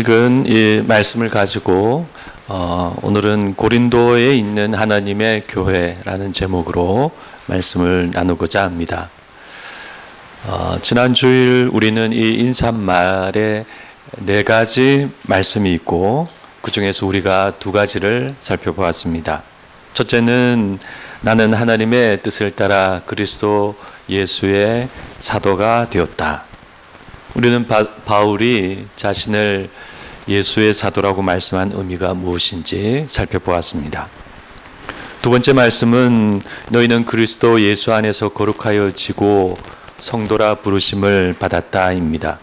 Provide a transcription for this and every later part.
읽은 이 말씀을 가지고 오늘은 고린도에 있는 하나님의 교회라는 제목으로 말씀을 나누고자 합니다. 지난 주일 우리는 이 인사말에 4가지 말씀이 있고 그 중에서 우리가 2가지를 살펴보았습니다. 첫째는 나는 하나님의 뜻을 따라 그리스도 예수의 사도가 되었다. 우리는 바울이 자신을 예수의 사도라고 말씀한 의미가 무엇인지 살펴보았습니다. 2번째 말씀은 너희는 그리스도 예수 안에서 거룩하여지고 성도라 부르심을 받았다입니다.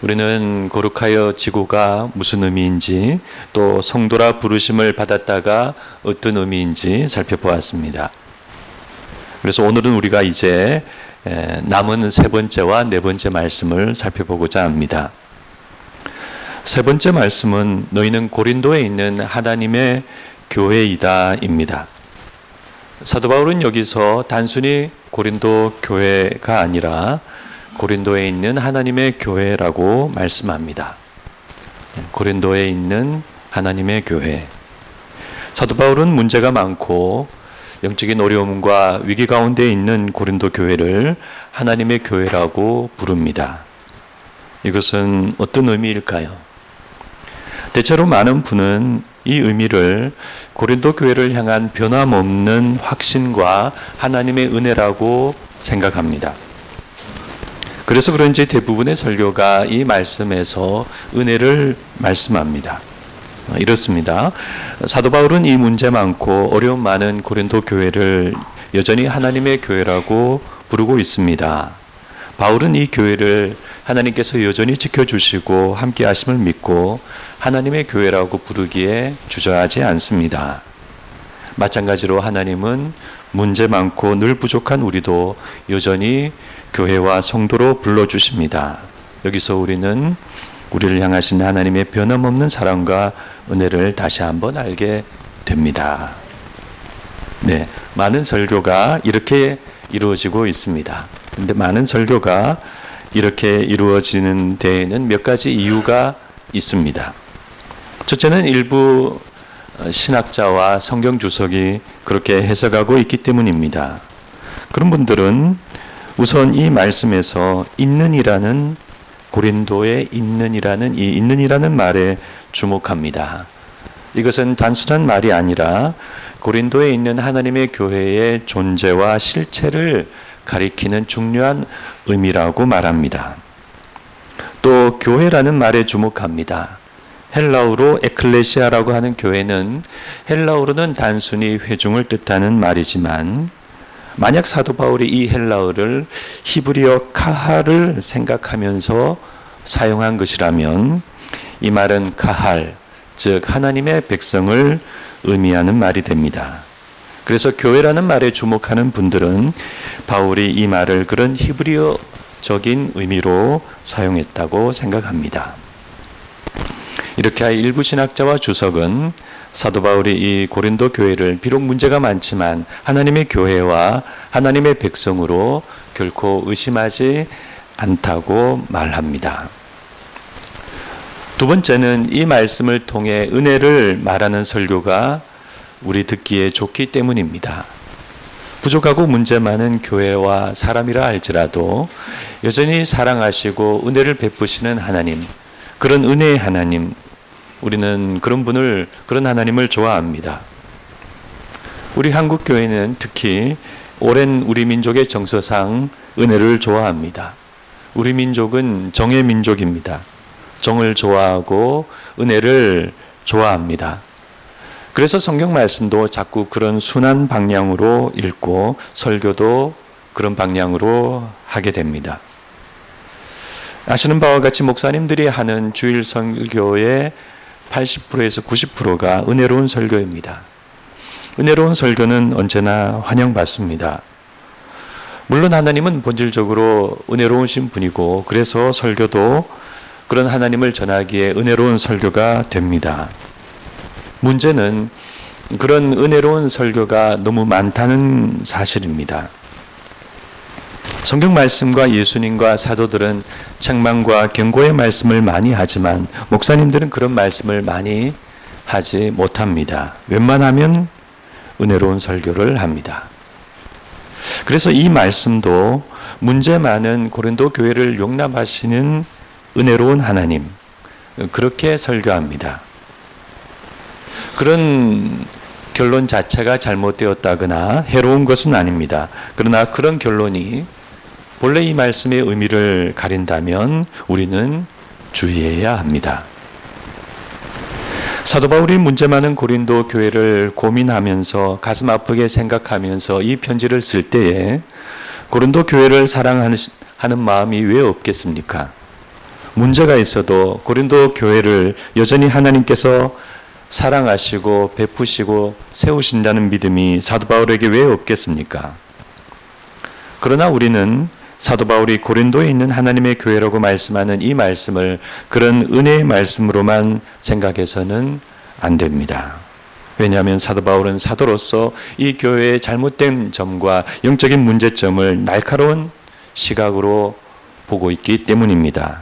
우리는 거룩하여지고가 무슨 의미인지 또 성도라 부르심을 받았다가 어떤 의미인지 살펴보았습니다. 그래서 오늘은 우리가 이제 남은 3번째와 4번째 말씀을 살펴보고자 합니다. 3번째 말씀은 너희는 고린도에 있는 하나님의 교회이다입니다. 사도 바울은 여기서 단순히 고린도 교회가 아니라 고린도에 있는 하나님의 교회라고 말씀합니다. 고린도에 있는 하나님의 교회. 사도 바울은 문제가 많고 영적인 어려움과 위기 가운데 있는 고린도 교회를 하나님의 교회라고 부릅니다. 이것은 어떤 의미일까요? 대체로 많은 분은 이 의미를 고린도 교회를 향한 변함없는 확신과 하나님의 은혜라고 생각합니다. 그래서 그런지 대부분의 설교가 이 말씀에서 은혜를 말씀합니다. 이렇습니다. 사도 바울은 이 문제 많고 어려움 많은 고린도 교회를 여전히 하나님의 교회라고 부르고 있습니다. 바울은 이 교회를 하나님께서 여전히 지켜주시고 함께 하심을 믿고 하나님의 교회라고 부르기에 주저하지 않습니다. 마찬가지로 하나님은 문제 많고 늘 부족한 우리도 여전히 교회와 성도로 불러주십니다. 여기서 우리는 우리를 향하신 하나님의 변함없는 사랑과 은혜를 다시 한번 알게 됩니다. 네, 많은 설교가 이렇게 이루어지고 있습니다. 그런데 많은 설교가 이렇게 이루어지는 데에는 몇 가지 이유가 있습니다. 첫째는 일부 신학자와 성경 주석이 그렇게 해석하고 있기 때문입니다. 그런 분들은 우선 이 말씀에서 있는이라는 고린도에 있는이라는 이 있는이라는 말에 주목합니다. 이것은 단순한 말이 아니라 고린도에 있는 하나님의 교회의 존재와 실체를 가리키는 중요한 의미라고 말합니다. 또 교회라는 말에 주목합니다. 헬라어로 에클레시아라고 하는 교회는 헬라어로는 단순히 회중을 뜻하는 말이지만 만약 사도 바울이 이 헬라어를 히브리어 카할을 생각하면서 사용한 것이라면 이 말은 카할, 즉 하나님의 백성을 의미하는 말이 됩니다. 그래서 교회라는 말에 주목하는 분들은 바울이 이 말을 그런 히브리어적인 의미로 사용했다고 생각합니다. 이렇게 일부 신학자와 주석은 사도 바울이 이 고린도 교회를 비록 문제가 많지만 하나님의 교회와 하나님의 백성으로 결코 의심하지 않다고 말합니다. 2번째는 이 말씀을 통해 은혜를 말하는 설교가 우리 듣기에 좋기 때문입니다. 부족하고 문제 많은 교회와 사람이라 할지라도 여전히 사랑하시고 은혜를 베푸시는 하나님, 그런 은혜의 하나님, 우리는 그런 하나님을 좋아합니다. 우리 한국 교회는 특히 오랜 우리 민족의 정서상 은혜를 좋아합니다. 우리 민족은 정의 민족입니다. 정을 좋아하고 은혜를 좋아합니다. 그래서 성경 말씀도 자꾸 그런 순한 방향으로 읽고 설교도 그런 방향으로 하게 됩니다. 아시는 바와 같이 목사님들이 하는 주일 설교의 80%에서 90%가 은혜로운 설교입니다. 은혜로운 설교는 언제나 환영받습니다. 물론 하나님은 본질적으로 은혜로우신 분이고 그래서 설교도 그런 하나님을 전하기에 은혜로운 설교가 됩니다. 문제는 그런 은혜로운 설교가 너무 많다는 사실입니다. 성경 말씀과 예수님과 사도들은 책망과 경고의 말씀을 많이 하지만 목사님들은 그런 말씀을 많이 하지 못합니다. 웬만하면 은혜로운 설교를 합니다. 그래서 이 말씀도 문제 많은 고린도 교회를 용납하시는 은혜로운 하나님, 그렇게 설교합니다. 그런 결론 자체가 잘못되었다거나 해로운 것은 아닙니다. 그러나 그런 결론이 본래 이 말씀의 의미를 가린다면 우리는 주의해야 합니다. 사도 바울이 문제 많은 고린도 교회를 고민하면서 가슴 아프게 생각하면서 이 편지를 쓸 때에 고린도 교회를 사랑하는 마음이 왜 없겠습니까? 문제가 있어도 고린도 교회를 여전히 하나님께서 사랑하시고 베푸시고 세우신다는 믿음이 사도 바울에게 왜 없겠습니까? 그러나 우리는 사도 바울이 고린도에 있는 하나님의 교회라고 말씀하는 이 말씀을 그런 은혜의 말씀으로만 생각해서는 안 됩니다. 왜냐하면 사도 바울은 사도로서 이 교회의 잘못된 점과 영적인 문제점을 날카로운 시각으로 보고 있기 때문입니다.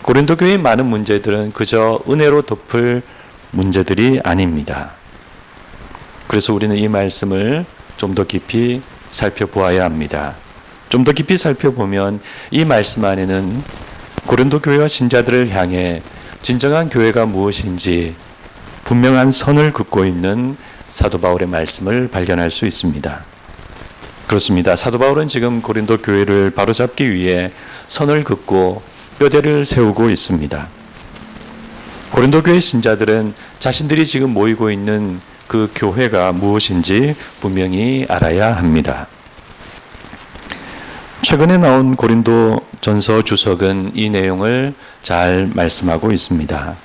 고린도 교회의 많은 문제들은 그저 은혜로 덮을 문제들이 아닙니다. 그래서 우리는 이 말씀을 좀 더 깊이 살펴보아야 합니다. 좀 더 깊이 살펴보면 이 말씀 안에는 고린도 교회와 신자들을 향해 진정한 교회가 무엇인지 분명한 선을 긋고 있는 사도 바울의 말씀을 발견할 수 있습니다. 그렇습니다. 사도 바울은 지금 고린도 교회를 바로잡기 위해 선을 긋고 뼈대를 세우고 있습니다. 고린도 교회 신자들은 자신들이 지금 모이고 있는 그 교회가 무엇인지 분명히 알아야 합니다. 최근에 나온 고린도 전서 주석은 이 내용을 잘 말씀하고 있습니다.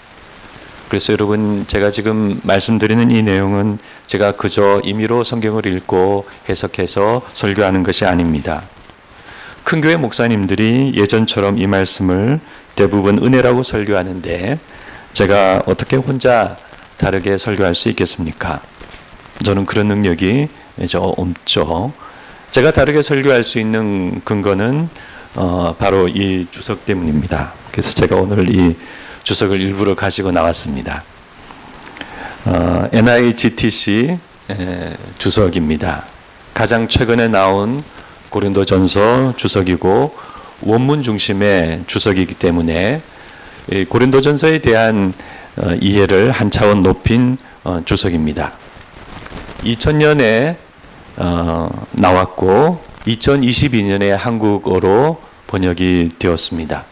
그래서 여러분, 제가 지금 말씀드리는 이 내용은 제가 그저 임의로 성경을 읽고 해석해서 설교하는 것이 아닙니다. 큰 교회 목사님들이 예전처럼 이 말씀을 대부분 은혜라고 설교하는데 제가 어떻게 혼자 다르게 설교할 수 있겠습니까? 저는 그런 능력이 없죠. 제가 다르게 설교할 수 있는 근거는 바로 이 주석 때문입니다. 그래서 제가 오늘 이 주석을 일부러 가지고 나왔습니다. NIGTC 주석입니다. 가장 최근에 나온 고린도전서 주석이고 원문 중심의 주석이기 때문에 고린도전서에 대한 이해를 한 차원 높인 주석입니다. 2000년에 나왔고 2022년에 한국어로 번역이 되었습니다.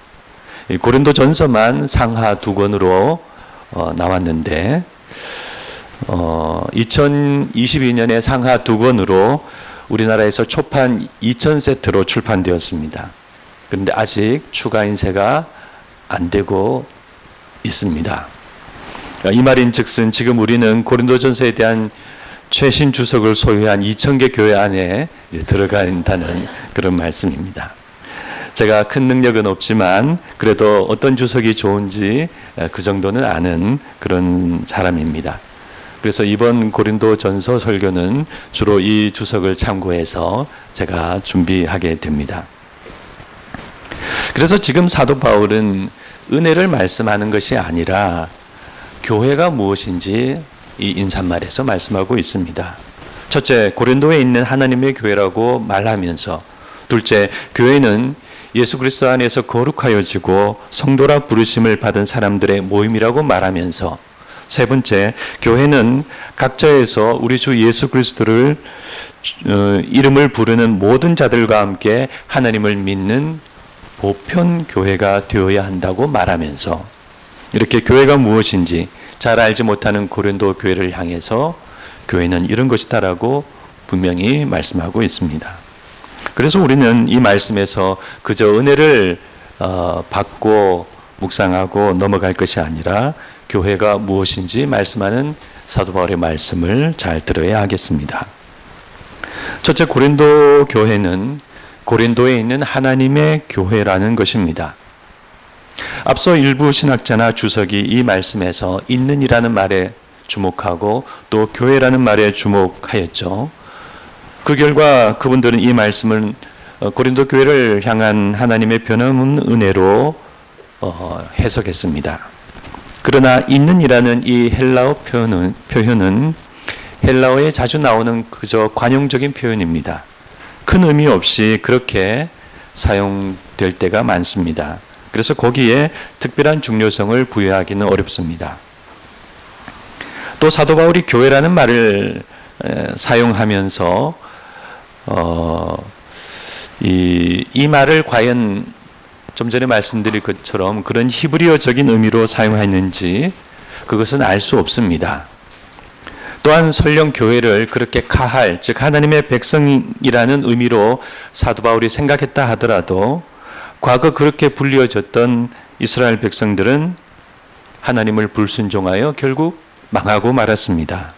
고린도전서만 상하 2권으로 나왔는데 2022년에 상하 2권으로 우리나라에서 초판 2000세트로 출판되었습니다. 그런데 아직 추가 인쇄가 안 되고 있습니다. 이 말인즉슨 지금 우리는 고린도전서에 대한 최신 주석을 소유한 2000개 교회 안에 들어간다는 그런 말씀입니다. 제가 큰 능력은 없지만 그래도 어떤 주석이 좋은지 그 정도는 아는 그런 사람입니다. 그래서 이번 고린도전서 설교는 주로 이 주석을 참고해서 제가 준비하게 됩니다. 그래서 지금 사도 바울은 은혜를 말씀하는 것이 아니라 교회가 무엇인지 이 인사말에서 말씀하고 있습니다. 첫째, 고린도에 있는 하나님의 교회라고 말하면서, 둘째, 교회는 예수 그리스도 안에서 거룩하여지고 성도라 부르심을 받은 사람들의 모임이라고 말하면서, 세 번째, 교회는 각처에서 우리 주 예수 그리스도를 이름을 부르는 모든 자들과 함께 하나님을 믿는 보편 교회가 되어야 한다고 말하면서, 이렇게 교회가 무엇인지 잘 알지 못하는 고린도 교회를 향해서 교회는 이런 것이다라고 분명히 말씀하고 있습니다. 그래서 우리는 이 말씀에서 그저 은혜를 받고 묵상하고 넘어갈 것이 아니라 교회가 무엇인지 말씀하는 사도 바울의 말씀을 잘 들어야 하겠습니다. 첫째, 고린도 교회는 고린도에 있는 하나님의 교회라는 것입니다. 앞서 일부 신학자나 주석이 이 말씀에서 있는이라는 말에 주목하고 또 교회라는 말에 주목하였죠. 그 결과 그분들은 이 말씀을 고린도 교회를 향한 하나님의 변함없는 은혜로 해석했습니다. 그러나 있는이라는 이 헬라어 표현은 헬라어에 자주 나오는 그저 관용적인 표현입니다. 큰 의미 없이 그렇게 사용될 때가 많습니다. 그래서 거기에 특별한 중요성을 부여하기는 어렵습니다. 또 사도 바울이 교회라는 말을 사용하면서 이 말을 과연 좀 전에 말씀드린 것처럼 그런 히브리어적인 의미로 사용했는지 그것은 알 수 없습니다. 또한 설령 교회를 그렇게 카할, 즉 하나님의 백성이라는 의미로 사도 바울이 생각했다 하더라도 과거 그렇게 불리어졌던 이스라엘 백성들은 하나님을 불순종하여 결국 망하고 말았습니다.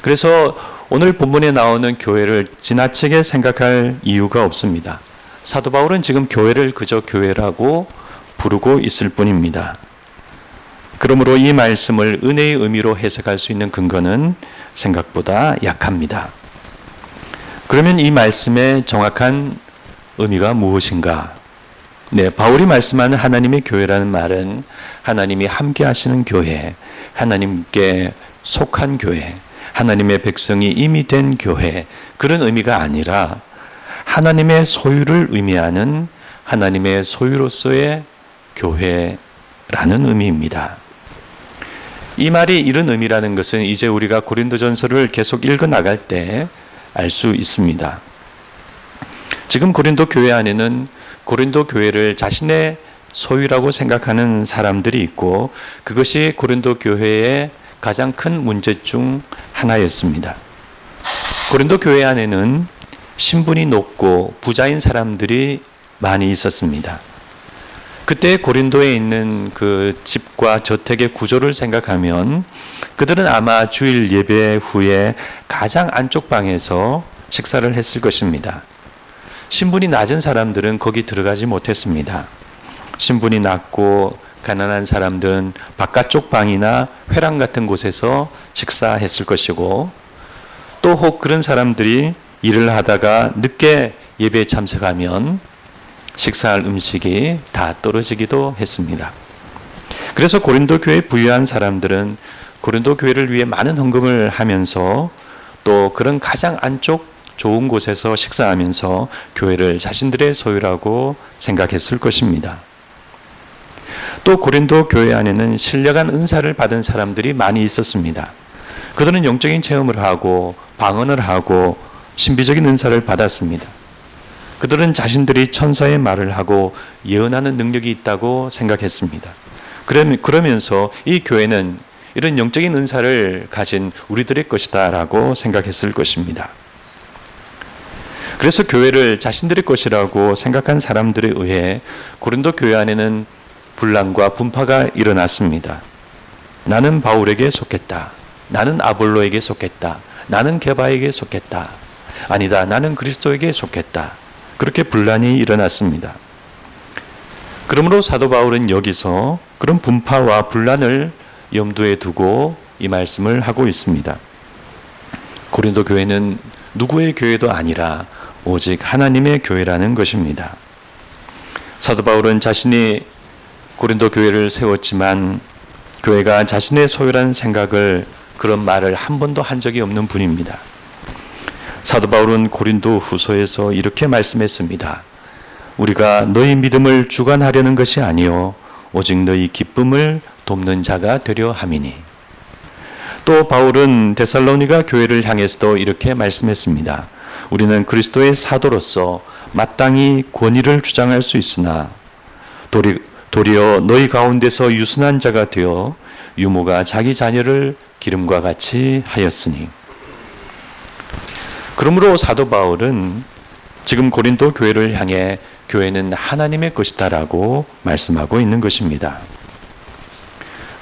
그래서 오늘 본문에 나오는 교회를 지나치게 생각할 이유가 없습니다. 사도 바울은 지금 교회를 그저 교회라고 부르고 있을 뿐입니다. 그러므로 이 말씀을 은혜의 의미로 해석할 수 있는 근거는 생각보다 약합니다. 그러면 이 말씀의 정확한 의미가 무엇인가? 네, 바울이 말씀하는 하나님의 교회라는 말은 하나님이 함께 하시는 교회, 하나님께 속한 교회, 하나님의 백성이 이미 된 교회, 그런 의미가 아니라 하나님의 소유를 의미하는 하나님의 소유로서의 교회라는 의미입니다. 이 말이 이런 의미라는 것은 이제 우리가 고린도전서를 계속 읽어 나갈 때 알 수 있습니다. 지금 고린도 교회 안에는 고린도 교회를 자신의 소유라고 생각하는 사람들이 있고 그것이 고린도 교회의 가장 큰 문제 중 하나였습니다. 고린도 교회 안에는 신분이 높고 부자인 사람들이 많이 있었습니다. 그때 고린도에 있는 그 집과 저택의 구조를 생각하면 그들은 아마 주일 예배 후에 가장 안쪽 방에서 식사를 했을 것입니다. 신분이 낮은 사람들은 거기 들어가지 못했습니다. 신분이 낮고 가난한 사람들은 바깥쪽 방이나 회랑 같은 곳에서 식사했을 것이고 또 혹 그런 사람들이 일을 하다가 늦게 예배에 참석하면 식사할 음식이 다 떨어지기도 했습니다. 그래서 고린도 교회에 부유한 사람들은 고린도 교회를 위해 많은 헌금을 하면서 또 그런 가장 안쪽 좋은 곳에서 식사하면서 교회를 자신들의 소유라고 생각했을 것입니다. 또 고린도 교회 안에는 신령한 은사를 받은 사람들이 많이 있었습니다. 그들은 영적인 체험을 하고 방언을 하고 신비적인 은사를 받았습니다. 그들은 자신들이 천사의 말을 하고 예언하는 능력이 있다고 생각했습니다. 그러면서 이 교회는 이런 영적인 은사를 가진 우리들의 것이다 라고 생각했을 것입니다. 그래서 교회를 자신들의 것이라고 생각한 사람들에 의해 고린도 교회 안에는 분란과 분파가 일어났습니다. 나는 바울에게 속했다. 나는 아볼로에게 속했다. 나는 게바에게 속했다. 아니다. 나는 그리스도에게 속했다. 그렇게 분란이 일어났습니다. 그러므로 사도 바울은 여기서 그런 분파와 분란을 염두에 두고 이 말씀을 하고 있습니다. 고린도 교회는 누구의 교회도 아니라 오직 하나님의 교회라는 것입니다. 사도 바울은 자신이 고린도 교회를 세웠지만 교회가 자신의 소유라는 생각을 그런 말을 한 번도 한 적이 없는 분입니다. 사도 바울은 고린도 후서에서 이렇게 말씀했습니다. 우리가 너희 믿음을 주관하려는 것이 아니요 오직 너희 기쁨을 돕는 자가 되려 함이니. 또 바울은 데살로니가 교회를 향해서도 이렇게 말씀했습니다. 우리는 그리스도의 사도로서 마땅히 권위를 주장할 수 있으나 도리어 너희 가운데서 유순한 자가 되어 유모가 자기 자녀를 기름과 같이 하였으니. 그러므로 사도 바울은 지금 고린도 교회를 향해 교회는 하나님의 것이다라고 말씀하고 있는 것입니다.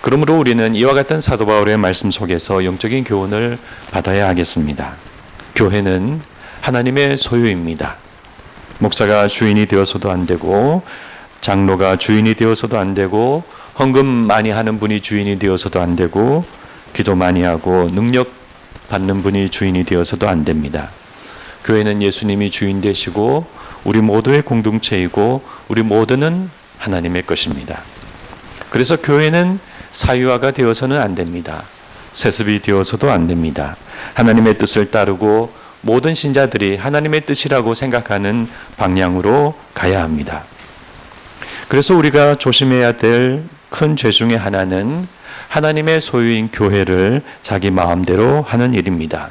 그러므로 우리는 이와 같은 사도 바울의 말씀 속에서 영적인 교훈을 받아야 하겠습니다. 교회는 하나님의 소유입니다. 목사가 주인이 되어서도 안 되고 장로가 주인이 되어서도 안 되고 헌금 많이 하는 분이 주인이 되어서도 안 되고 기도 많이 하고 능력 받는 분이 주인이 되어서도 안 됩니다. 교회는 예수님이 주인 되시고 우리 모두의 공동체이고 우리 모두는 하나님의 것입니다. 그래서 교회는 사유화가 되어서는 안 됩니다. 세습이 되어서도 안 됩니다. 하나님의 뜻을 따르고 모든 신자들이 하나님의 뜻이라고 생각하는 방향으로 가야 합니다. 그래서 우리가 조심해야 될 큰 죄 중에 하나는 하나님의 소유인 교회를 자기 마음대로 하는 일입니다.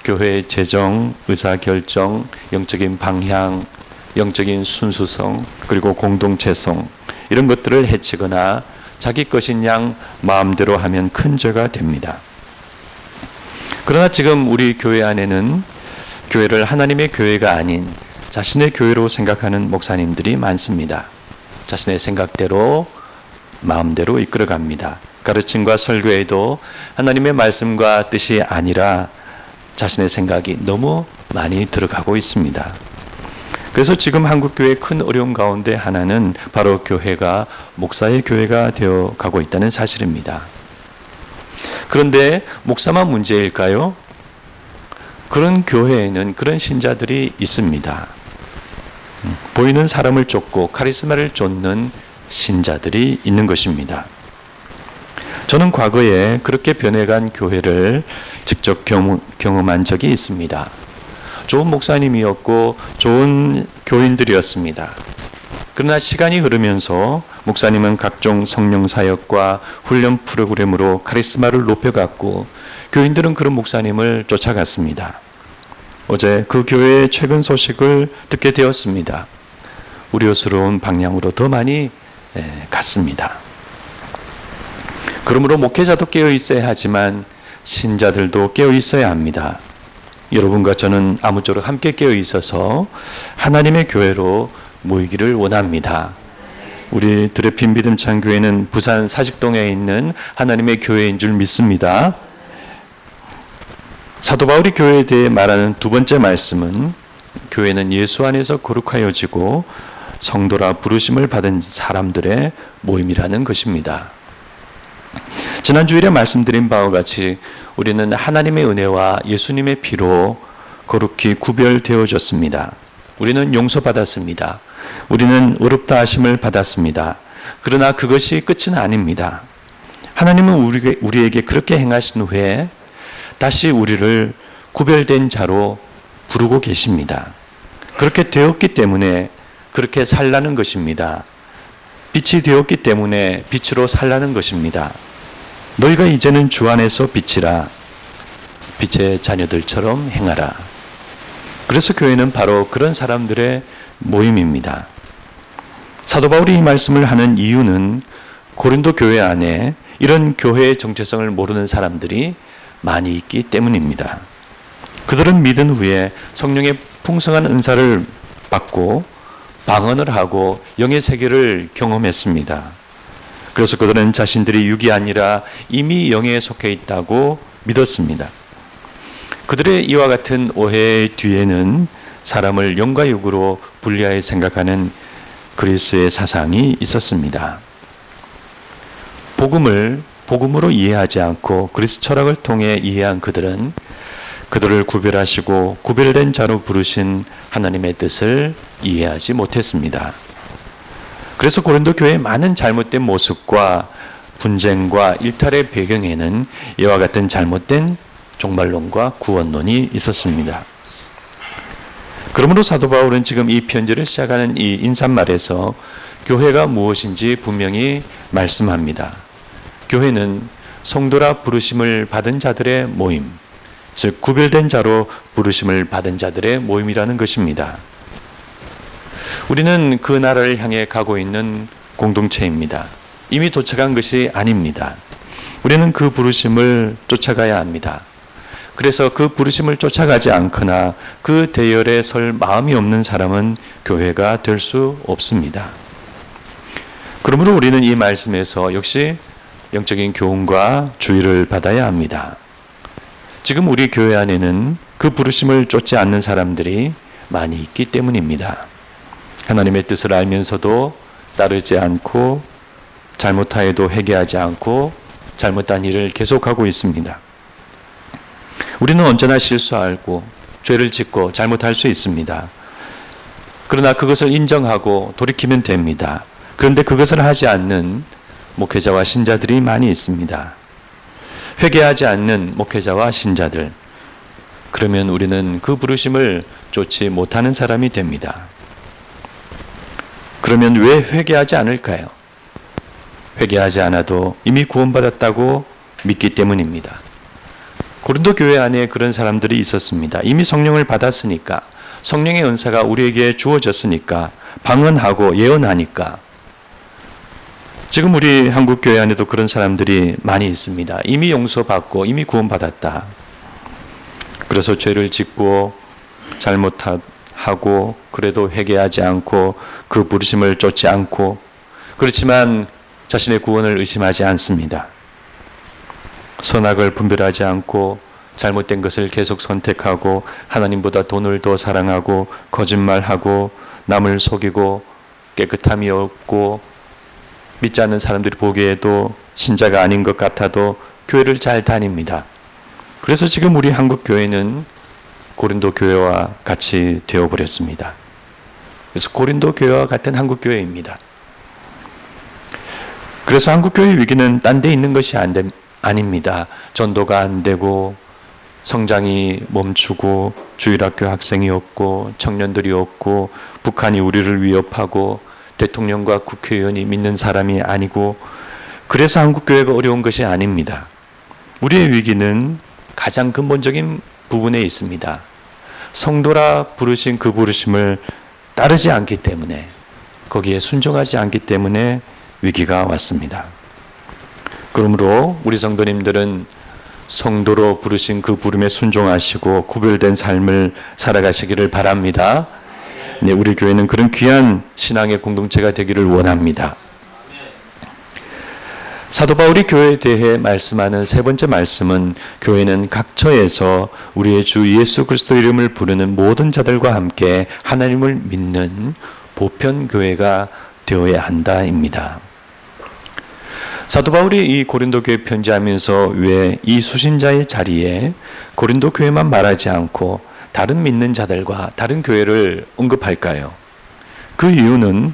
교회의 재정, 의사결정, 영적인 방향, 영적인 순수성, 그리고 공동체성 이런 것들을 해치거나 자기 것인 양 마음대로 하면 큰 죄가 됩니다. 그러나 지금 우리 교회 안에는 교회를 하나님의 교회가 아닌 자신의 교회로 생각하는 목사님들이 많습니다. 자신의 생각대로 마음대로 이끌어갑니다. 가르침과 설교에도 하나님의 말씀과 뜻이 아니라 자신의 생각이 너무 많이 들어가고 있습니다. 그래서 지금 한국교회의 큰 어려움 가운데 하나는 바로 교회가 목사의 교회가 되어 가고 있다는 사실입니다. 그런데 목사만 문제일까요? 그런 교회에는 그런 신자들이 있습니다. 보이는 사람을 쫓고 카리스마를 쫓는 신자들이 있는 것입니다. 저는 과거에 그렇게 변해간 교회를 직접 경험한 적이 있습니다. 좋은 목사님이었고 좋은 교인들이었습니다. 그러나 시간이 흐르면서 목사님은 각종 성령 사역과 훈련 프로그램으로 카리스마를 높여갔고 교인들은 그런 목사님을 쫓아갔습니다. 어제 그 교회의 최근 소식을 듣게 되었습니다. 우려스러운 방향으로 더 많이 갔습니다. 그러므로 목회자도 깨어 있어야 하지만 신자들도 깨어 있어야 합니다. 여러분과 저는 아무쪼록 함께 깨어 있어서 하나님의 교회로 모이기를 원합니다. 우리 드레핀 믿음찬 교회는 부산 사직동에 있는 하나님의 교회인 줄 믿습니다. 사도 바울이 교회에 대해 말하는 두 번째 말씀은 교회는 예수 안에서 거룩하여지고 성도라 부르심을 받은 사람들의 모임이라는 것입니다. 지난 주일에 말씀드린 바와 같이 우리는 하나님의 은혜와 예수님의 피로 거룩히 구별되어졌습니다. 우리는 용서받았습니다. 우리는 의롭다 하심을 받았습니다. 그러나 그것이 끝은 아닙니다. 하나님은 우리에게 그렇게 행하신 후에 다시 우리를 구별된 자로 부르고 계십니다. 그렇게 되었기 때문에 그렇게 살라는 것입니다. 빛이 되었기 때문에 빛으로 살라는 것입니다. 너희가 이제는 주 안에서 빛이라 빛의 자녀들처럼 행하라. 그래서 교회는 바로 그런 사람들의 모임입니다. 사도 바울이 이 말씀을 하는 이유는 고린도 교회 안에 이런 교회의 정체성을 모르는 사람들이 많이 있기 때문입니다. 그들은 믿은 후에 성령의 풍성한 은사를 받고 방언을 하고 영의 세계를 경험했습니다. 그래서 그들은 자신들이 육이 아니라 이미 영에 속해 있다고 믿었습니다. 그들의 이와 같은 오해의 뒤에는 사람을 영과 육으로 분리하여 생각하는 그리스의 사상이 있었습니다. 복음을 복음으로 이해하지 않고 그리스 철학을 통해 이해한 그들은 그들을 구별하시고 구별된 자로 부르신 하나님의 뜻을 이해하지 못했습니다. 그래서 고린도 교회의 많은 잘못된 모습과 분쟁과 일탈의 배경에는 이와 같은 잘못된 종말론과 구원론이 있었습니다. 그러므로 사도 바울은 지금 이 편지를 시작하는 이 인사말에서 교회가 무엇인지 분명히 말씀합니다. 교회는 성도라 부르심을 받은 자들의 모임, 즉 구별된 자로 부르심을 받은 자들의 모임이라는 것입니다. 우리는 그 나라를 향해 가고 있는 공동체입니다. 이미 도착한 것이 아닙니다. 우리는 그 부르심을 쫓아가야 합니다. 그래서 그 부르심을 쫓아가지 않거나 그 대열에 설 마음이 없는 사람은 교회가 될 수 없습니다. 그러므로 우리는 이 말씀에서 역시 영적인 교훈과 주의를 받아야 합니다. 지금 우리 교회 안에는 그 부르심을 쫓지 않는 사람들이 많이 있기 때문입니다. 하나님의 뜻을 알면서도 따르지 않고 잘못하여도 회개하지 않고 잘못한 일을 계속하고 있습니다. 우리는 언제나 실수하고 죄를 짓고 잘못할 수 있습니다. 그러나 그것을 인정하고 돌이키면 됩니다. 그런데 그것을 하지 않는 목회자와 신자들이 많이 있습니다. 회개하지 않는 목회자와 신자들. 그러면 우리는 그 부르심을 쫓지 못하는 사람이 됩니다. 그러면 왜 회개하지 않을까요? 회개하지 않아도 이미 구원받았다고 믿기 때문입니다. 고린도 교회 안에 그런 사람들이 있었습니다. 이미 성령을 받았으니까, 성령의 은사가 우리에게 주어졌으니까, 방언하고 예언하니까. 지금 우리 한국 교회 안에도 그런 사람들이 많이 있습니다. 이미 용서받고 이미 구원받았다. 그래서 죄를 짓고 잘못하고 그래도 회개하지 않고 그 부르심을 쫓지 않고, 그렇지만 자신의 구원을 의심하지 않습니다. 선악을 분별하지 않고 잘못된 것을 계속 선택하고 하나님보다 돈을 더 사랑하고 거짓말하고 남을 속이고 깨끗함이 없고 믿지 않는 사람들이 보기에도 신자가 아닌 것 같아도 교회를 잘 다닙니다. 그래서 지금 우리 한국 교회는 고린도 교회와 같이 되어버렸습니다. 그래서 고린도 교회와 같은 한국 교회입니다. 그래서 한국 교회의 위기는 딴 데 있는 것이 아닙니다. 전도가 안 되고 성장이 멈추고 주일학교 학생이 없고 청년들이 없고 북한이 우리를 위협하고 대통령과 국회의원이 믿는 사람이 아니고, 그래서 한국교회가 어려운 것이 아닙니다. 우리의 위기는 가장 근본적인 부분에 있습니다. 성도라 부르신 그 부르심을 따르지 않기 때문에, 거기에 순종하지 않기 때문에 위기가 왔습니다. 그러므로 우리 성도님들은 성도로 부르신 그 부름에 순종하시고 구별된 삶을 살아가시기를 바랍니다. 네, 우리 교회는 그런 귀한 신앙의 공동체가 되기를 원합니다. 사도 바울이 교회에 대해 말씀하는 세 번째 말씀은, 교회는 각 처에서 우리의 주 예수 그리스도 이름을 부르는 모든 자들과 함께 하나님을 믿는 보편 교회가 되어야 한다입니다. 사도 바울이 이 고린도 교회 편지하면서 왜 이 수신자의 자리에 고린도 교회만 말하지 않고 다른 믿는 자들과 다른 교회를 언급할까요? 그 이유는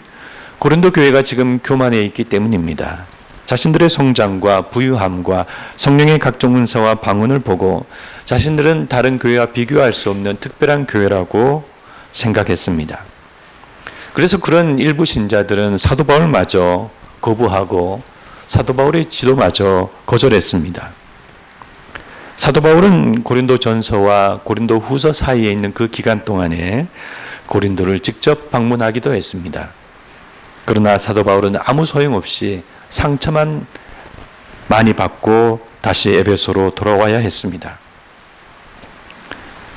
고린도 교회가 지금 교만해 있기 때문입니다. 자신들의 성장과 부유함과 성령의 각종 은사와 방언을 보고 자신들은 다른 교회와 비교할 수 없는 특별한 교회라고 생각했습니다. 그래서 그런 일부 신자들은 사도 바울마저 거부하고 사도 바울의 지도마저 거절했습니다. 사도 바울은 고린도 전서와 고린도 후서 사이에 있는 그 기간 동안에 고린도를 직접 방문하기도 했습니다. 그러나 사도 바울은 아무 소용없이 상처만 많이 받고 다시 에베소로 돌아와야 했습니다.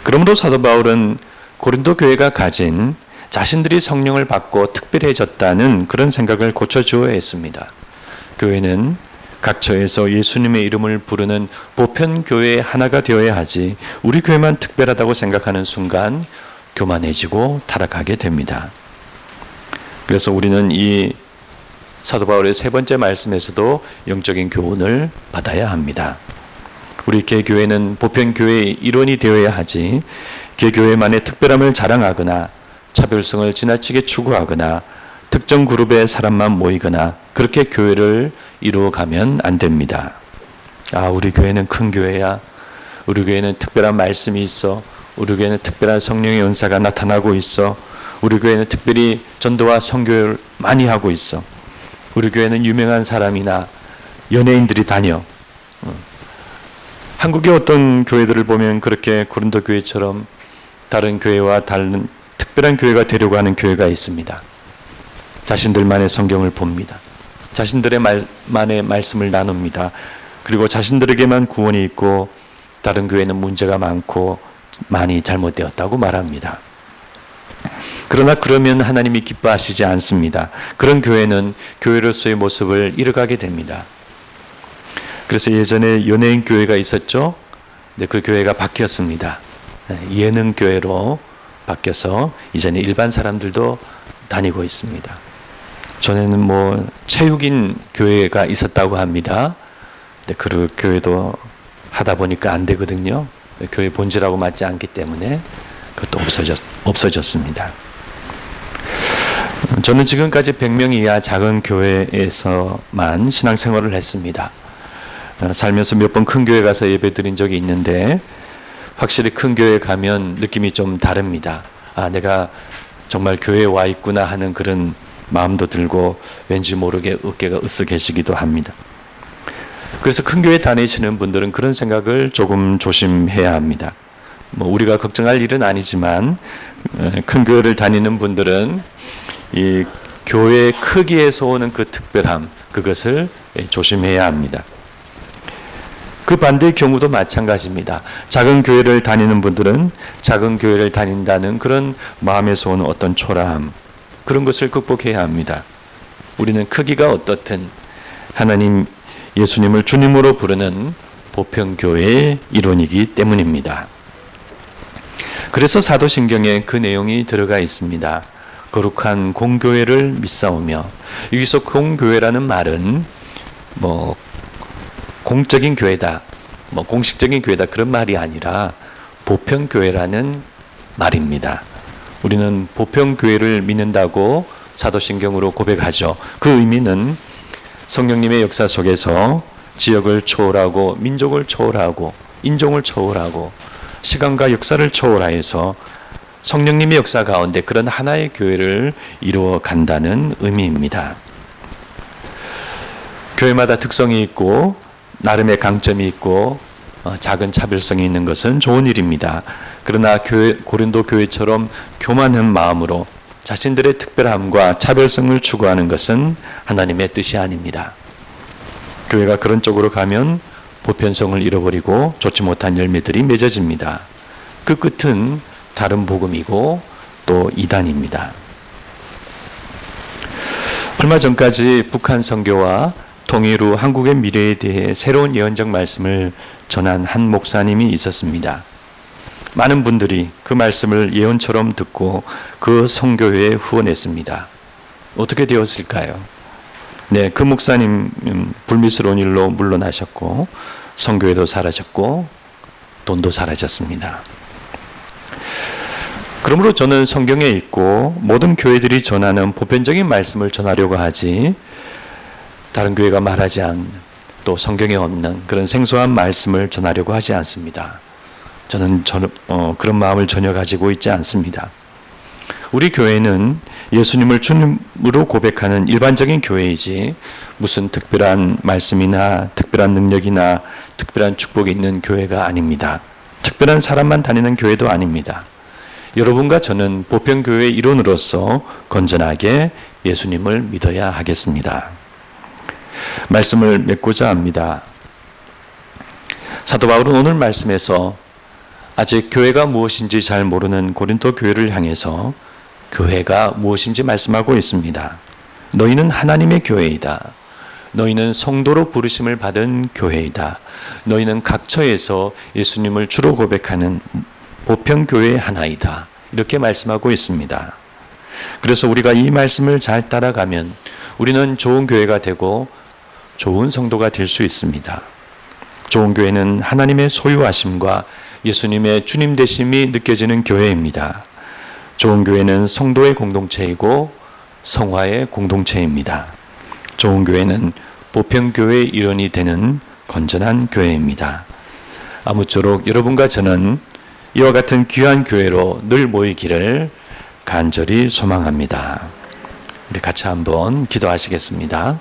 그러므로 사도 바울은 고린도 교회가 가진 자신들이 성령을 받고 특별해졌다는 그런 생각을 고쳐주어야 했습니다. 교회는 각 처에서 예수님의 이름을 부르는 보편 교회의 하나가 되어야 하지, 우리 교회만 특별하다고 생각하는 순간 교만해지고 타락하게 됩니다. 그래서 우리는 이 사도 바울의 세 번째 말씀에서도 영적인 교훈을 받아야 합니다. 우리 개교회는 보편 교회의 일원이 되어야 하지, 개교회만의 특별함을 자랑하거나 차별성을 지나치게 추구하거나 특정 그룹의 사람만 모이거나 그렇게 교회를 이루어가면 안 됩니다. 아, 우리 교회는 큰 교회야. 우리 교회는 특별한 말씀이 있어. 우리 교회는 특별한 성령의 은사가 나타나고 있어. 우리 교회는 특별히 전도와 선교를 많이 하고 있어. 우리 교회는 유명한 사람이나 연예인들이 다녀. 한국의 어떤 교회들을 보면 그렇게 고린도 교회처럼 다른 교회와 다른 특별한 교회가 되려고 하는 교회가 있습니다. 자신들만의 성경을 봅니다. 자신들의 만의 말씀을 나눕니다. 그리고 자신들에게만 구원이 있고 다른 교회는 문제가 많고 많이 잘못되었다고 말합니다. 그러나 그러면 하나님이 기뻐하시지 않습니다. 그런 교회는 교회로서의 모습을 잃어가게 됩니다. 그래서 예전에 연예인 교회가 있었죠. 근데 그 교회가 바뀌었습니다. 예능 교회로 바뀌어서 이제는 일반 사람들도 다니고 있습니다. 전에는 뭐 체육인 교회가 있었다고 합니다. 근데 그 교회도 하다 보니까 안 되거든요. 교회 본질하고 맞지 않기 때문에 그것도 없어졌습니다. 저는 지금까지 100명 이하 작은 교회에서만 신앙생활을 했습니다. 살면서 몇 번 큰 교회 가서 예배 드린 적이 있는데 확실히 큰 교회 가면 느낌이 좀 다릅니다. 아, 내가 정말 교회에 와 있구나 하는 그런 마음도 들고 왠지 모르게 어깨가 으쓱해지기도 합니다. 그래서 큰 교회 다니시는 분들은 그런 생각을 조금 조심해야 합니다. 뭐 우리가 걱정할 일은 아니지만 큰 교회를 다니는 분들은 이 교회 크기에서 오는 그 특별함, 그것을 조심해야 합니다. 그 반대의 경우도 마찬가지입니다. 작은 교회를 다니는 분들은 작은 교회를 다닌다는 그런 마음에서 오는 어떤 초라함, 그런 것을 극복해야 합니다. 우리는 크기가 어떻든 하나님 예수님을 주님으로 부르는 보편교회의 일원이기 때문입니다. 그래서 사도신경에 그 내용이 들어가 있습니다. 거룩한 공교회를 믿사오며, 여기서 공교회라는 말은 공적인 교회다, 공식적인 교회다, 그런 말이 아니라 보편교회라는 말입니다. 우리는 보편교회를 믿는다고 사도신경으로 고백하죠. 그 의미는 성령님의 역사 속에서 지역을 초월하고 민족을 초월하고 인종을 초월하고 시간과 역사를 초월하여서 성령님의 역사 가운데 그런 하나의 교회를 이루어 간다는 의미입니다. 교회마다 특성이 있고 나름의 강점이 있고 작은 차별성이 있는 것은 좋은 일입니다. 그러나 고린도 교회처럼 교만한 마음으로 자신들의 특별함과 차별성을 추구하는 것은 하나님의 뜻이 아닙니다. 교회가 그런 쪽으로 가면 보편성을 잃어버리고 좋지 못한 열매들이 맺어집니다. 그 끝은 다른 복음이고 또 이단입니다. 얼마 전까지 북한 선교와 통일 후 한국의 미래에 대해 새로운 예언적 말씀을 전한 한 목사님이 있었습니다. 많은 분들이 그 말씀을 예언처럼 듣고 그 선교회에 후원했습니다. 어떻게 되었을까요? 네, 그 목사님 불미스러운 일로 물러나셨고 선교회도 사라졌고 돈도 사라졌습니다. 그러므로 저는 성경에 있고 모든 교회들이 전하는 보편적인 말씀을 전하려고 하지, 다른 교회가 말하지 않는, 또 성경에 없는 그런 생소한 말씀을 전하려고 하지 않습니다. 저는 그런 마음을 전혀 가지고 있지 않습니다. 우리 교회는 예수님을 주님으로 고백하는 일반적인 교회이지 무슨 특별한 말씀이나 특별한 능력이나 특별한 축복이 있는 교회가 아닙니다. 특별한 사람만 다니는 교회도 아닙니다. 여러분과 저는 보편교회의 일원으로서 건전하게 예수님을 믿어야 하겠습니다. 말씀을 맺고자 합니다. 사도 바울은 오늘 말씀에서 아직 교회가 무엇인지 잘 모르는 고린도 교회를 향해서 교회가 무엇인지 말씀하고 있습니다. 너희는 하나님의 교회이다. 너희는 성도로 부르심을 받은 교회이다. 너희는 각처에서 예수님을 주로 고백하는 보편교회의 하나이다. 이렇게 말씀하고 있습니다. 그래서 우리가 이 말씀을 잘 따라가면 우리는 좋은 교회가 되고 좋은 성도가 될 수 있습니다. 좋은 교회는 하나님의 소유하심과 예수님의 주님 되심이 느껴지는 교회입니다. 좋은 교회는 성도의 공동체이고 성화의 공동체입니다. 좋은 교회는 보편교회의 일원이 되는 건전한 교회입니다. 아무쪼록 여러분과 저는 이와 같은 귀한 교회로 늘 모이기를 간절히 소망합니다. 우리 같이 한번 기도하시겠습니다.